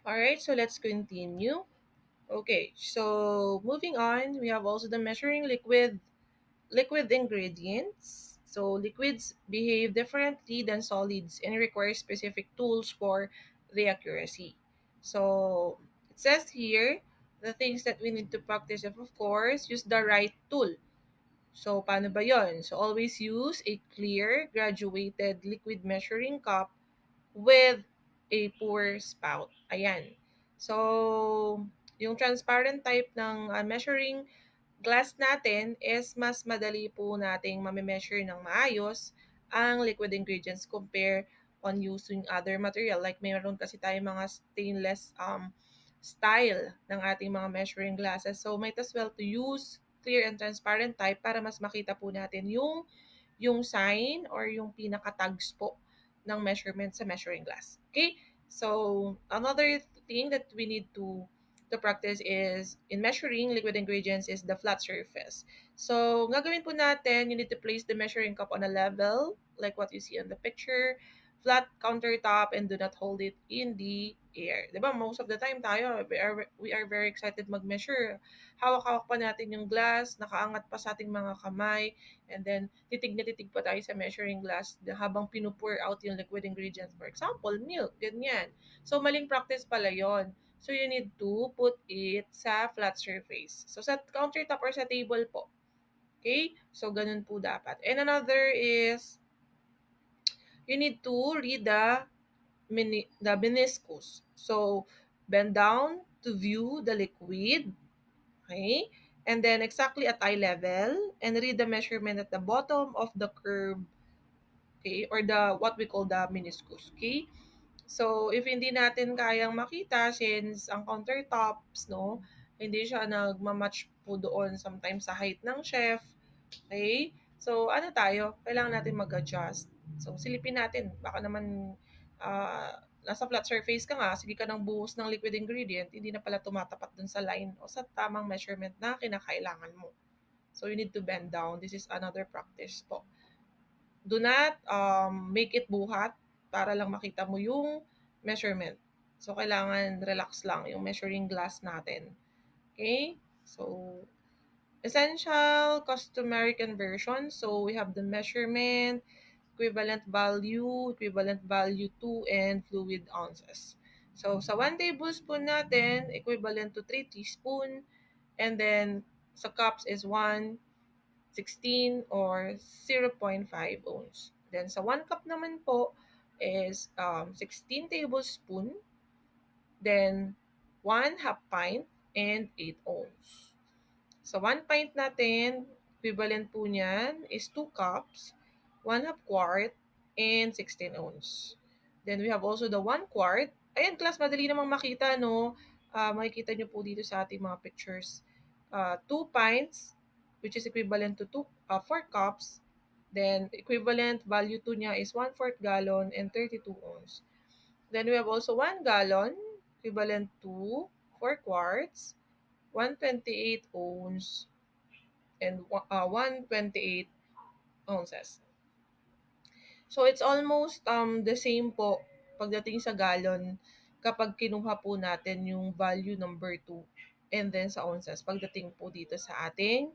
All right, so let's continue. Okay, so moving on, we have also the measuring liquid ingredients. So liquids behave differently than solids and require specific tools for the accuracy. So it says here the things that we need to practice of course, use the right tool. So paano ba yon? So always use a clear, graduated liquid measuring cup with a pour spout. Ayan. So, yung transparent type ng measuring glass natin is mas madali po nating mame-measure ng maayos ang liquid ingredients compare on using other material. Like mayroon kasi tayo mga stainless style ng ating mga measuring glasses. So might as well to use clear and transparent type para mas makita po natin yung sign or yung pinaka-tags po ng measurement sa measuring glass. Okay? So, another thing that we need to practice is in measuring liquid ingredients is the flat surface. So, gagawin po natin, you need to place the measuring cup on a level like what you see on the picture, flat countertop, and do not hold it in the air. Diba? Most of the time tayo, we are very excited mag-measure. Hawak-hawak pa natin yung glass, nakaangat pa sa ating mga kamay, and then titig na titig pa tayo sa measuring glass habang pinupour out yung liquid ingredients. For example, milk, ganyan. So, maling practice pala yon. So, you need to put it sa flat surface. So, sa countertop or sa table po. Okay? So, ganun po dapat. And another is, you need to read the meniscus. So, bend down to view the liquid. Okay? And then exactly at eye level and read the measurement at the bottom of the curve, okay, or the what we call the meniscus, okay? So, if hindi natin kayang makita since ang countertops, no, hindi siya nagma-match po doon sometimes sa height ng chef, okay? So, ano tayo, kailangan natin mag-adjust. So, silipin natin, baka naman nasa flat surface ka nga, sige ka ng buhos ng liquid ingredient, hindi na pala tumatapat dun sa line o sa tamang measurement na kinakailangan mo. So, you need to bend down. This is another practice po. Do not make it buhat para lang makita mo yung measurement. So, kailangan relax lang yung measuring glass natin. Okay? So, essential customary conversion. So, we have the measurement, equivalent value to, and fluid ounces. So, sa 1 tablespoon natin, equivalent to 3 teaspoon. And then, sa cups is 1/16 or 0.5 ounce. Then sa 1 cup naman po is 16 tablespoon, then 1 half pint, and 8 ounce. Sa 1 pint natin, equivalent po niyan is 2 cups, 1 half quart, and 16 ounce. Then we have also the 1 quart. Ayan class, madali namang makita, no? Makikita nyo po dito sa ating mga pictures. 2 pints, which is equivalent to 4 cups. Then equivalent value to niya is 1/4 gallon and 32 ounce. Then we have also 1 gallon, equivalent to 4 quarts, 128 ounce, and 128 ounces. So it's almost the same po pagdating sa gallon kapag kinuha po natin yung value number 2 and then sa ounces pagdating po dito sa ating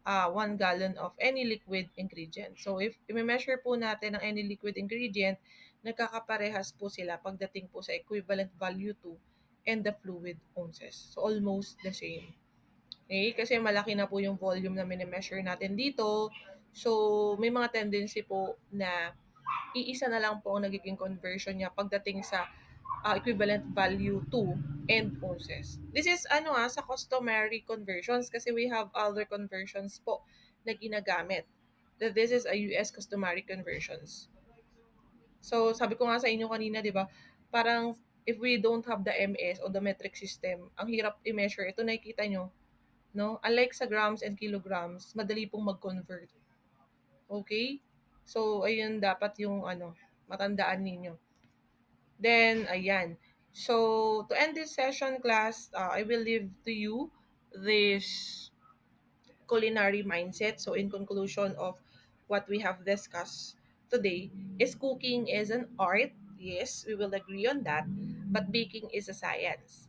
1 gallon of any liquid ingredient. So if i-measure po natin ang any liquid ingredient, nagkakaparehas po sila pagdating po sa equivalent value 2 and the fluid ounces. So almost the same. Okay? Kasi malaki na po yung volume na mini-measure natin dito. So may mga tendency po na iisa na lang po ang nagiging conversion niya pagdating sa equivalent value to and ounces. This is sa customary conversions kasi we have other conversions po na ginagamit. That this is a US customary conversions. So sabi ko nga sa inyo kanina, 'di ba? Parang if we don't have the MS o the metric system, ang hirap i-measure. Ito nakikita nyo, no? Unlike sa grams and kilograms, madali pong mag-convert. Okay? So ayun dapat yung matandaan ninyo. Then, ayan. So, to end this session, class, I will leave to you this culinary mindset. So, in conclusion of what we have discussed today, is cooking is an art. Yes, we will agree on that. But baking is a science.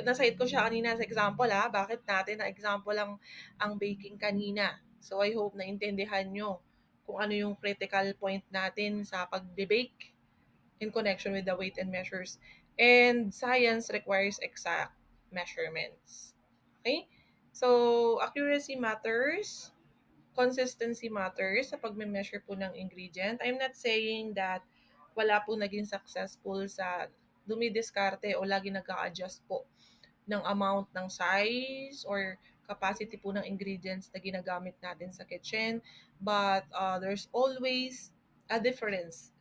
Nasahit ko siya kanina sa example ha. Bakit natin na example ang baking kanina. So I hope na intindihan nyo kung ano yung critical point natin sa pagbe-bake in connection with the weight and measures. And science requires exact measurements. Okay? So accuracy matters, consistency matters sa pagme-measure po ng ingredient. I'm not saying that wala po naging successful sa dumidiskarte o lagi nag-a-adjust po ng amount ng size or capacity po ng ingredients na ginagamit natin sa kitchen. But there's always a difference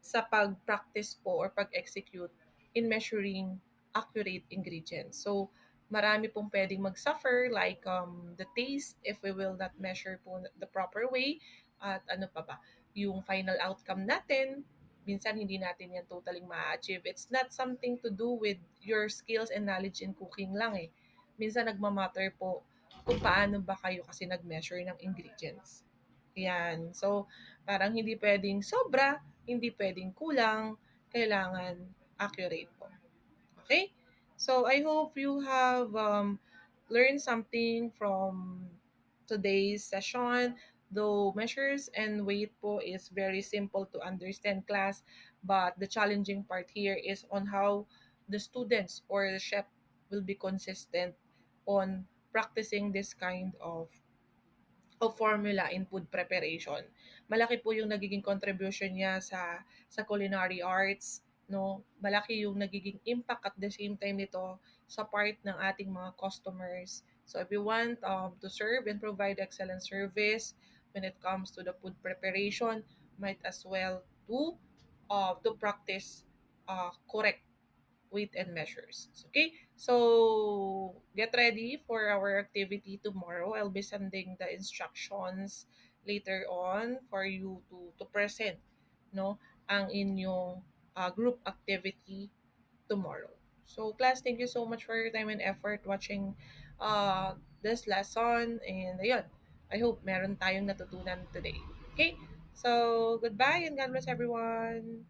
sa pag-practice po or pag-execute in measuring accurate ingredients. So, marami pong pwedeng mag-suffer like the taste if we will not measure po the proper way at ano pa ba, yung final outcome natin, minsan hindi natin yan totally ma-achieve. It's not something to do with your skills and knowledge in cooking lang eh. Minsan nagmamatter po kung paano ba kayo kasi nag-measure ng ingredients. Yan. So, parang hindi pwedeng sobra, hindi pwedeng kulang, kailangan accurate po. Okay? So, I hope you have learned something from today's session. Though measures and weight po is very simple to understand class, but the challenging part here is on how the students or the chef will be consistent on practicing this kind of formula in food preparation. Malaki po yung nagiging contribution niya sa culinary arts, no? Malaki yung nagiging impact at the same time nito sa part ng ating mga customers. So if you want to serve and provide excellent service when it comes to the food preparation, might as well to practice correct weight and measures. Okay? So, get ready for our activity tomorrow. I'll be sending the instructions later on for you to present no ang inyong group activity tomorrow. So, class, thank you so much for your time and effort watching this lesson. And ayun, I hope meron tayong natutunan today. Okay? So, goodbye and God bless everyone.